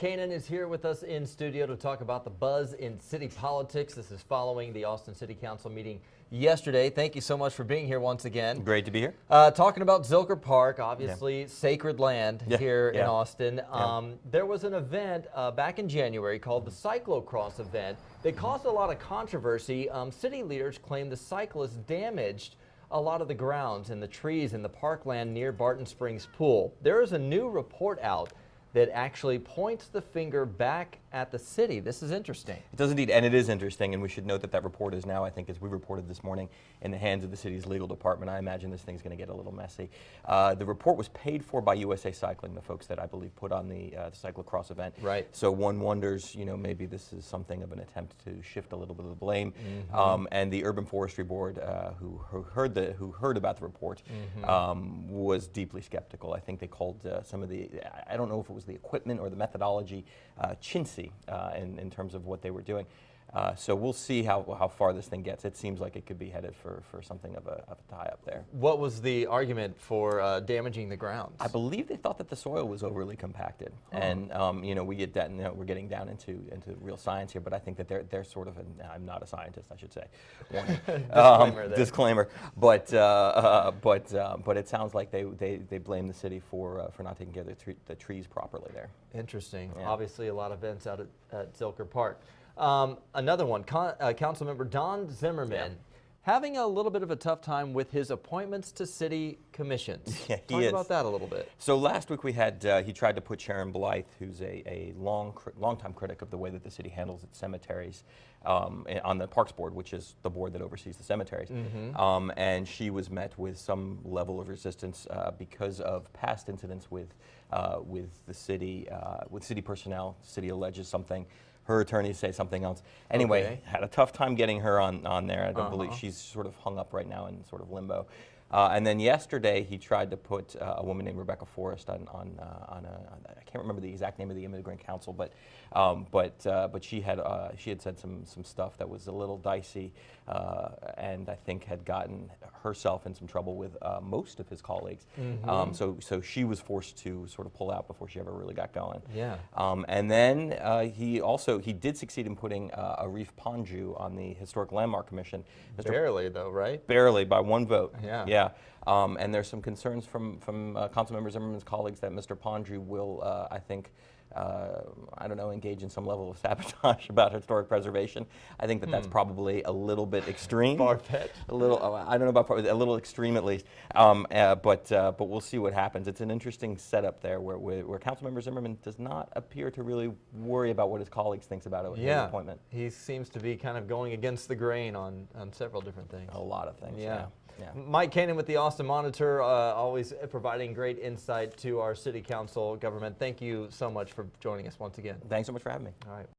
Kanin is here with us in studio to talk about the buzz in city politics. This is following the Austin City Council meeting yesterday. Thank you so much for being here once again. Great to be here. Talking about Zilker Park, obviously sacred land here in Austin. There was an event back in January called the Cyclo-Cross event that caused a lot of controversy. City leaders claim the cyclists damaged a lot of the grounds and the trees in the parkland near Barton Springs Pool. There is a new report out that actually points the finger back at the city. This is interesting. It does indeed, and it is interesting, and we should note that that report is now, I think, as we reported this morning, in the hands of the city's legal department. I imagine this thing's going to get a little messy. The report was paid for by USA Cycling, the folks that I believe put on the Cyclo-Cross event. Right. So one wonders, you know, maybe this is something of an attempt to shift a little bit of the blame. And the Urban Forestry Board, who heard about the report, was deeply skeptical. I think they called some of the, I don't know if it was the equipment or the methodology, chintzy in terms of what they were doing. So we'll see how far this thing gets. It seems like it could be headed for something of a tie-up there. What was the argument for damaging the grounds? I believe they thought that the soil was overly compacted, and you know, we're getting down into real science here. But I think that they're sort of I'm not a scientist, I should say. Disclaimer. But it sounds like they blame the city for not taking care of the trees properly there. Interesting. Yeah. Obviously, a lot of events out at Zilker Park. Another one, Councilmember Zimmerman, having a little bit of a tough time with his appointments to city commissions. Yeah, Talk about that a little bit. So last week we had, he tried to put Sharon Blythe, who's a long-time critic of the way that the city handles its cemeteries, on the Parks Board, which is the board that oversees the cemeteries. And she was met with some level of resistance because of past incidents with the city, with city personnel. The city alleges something. Her attorneys say something else. Anyway, had a tough time getting her on there. I don't believe she's sort of hung up right now in sort of limbo. And then yesterday he tried to put a woman named Rebecca Forrest on I can't remember the exact name of the immigrant council, but she had said some stuff that was a little dicey, and I think had gotten herself in some trouble with most of his colleagues. So she was forced to sort of pull out before she ever really got going. Yeah. And then he did succeed in putting Arif Panju on the Historic Landmark Commission. Barely though, right? Barely, by one vote. Yeah. Yeah. And there's some concerns from Councilmember Zimmerman's colleagues that Mr. Panju will, I think, I don't know, engage in some level of sabotage about historic preservation. I think that that's probably a little bit extreme. Far-fetched. A little, I don't know about a little extreme at least. But we'll see what happens. It's an interesting setup there where Councilmember Zimmerman does not appear to really worry about what his colleagues thinks about it. His appointment. He seems to be kind of going against the grain on several different things. A lot of things. Yeah. Mike Kanin with the Austin Monitor, always providing great insight to our city council government. Thank you so much for joining us once again. Thanks so much for having me. All right.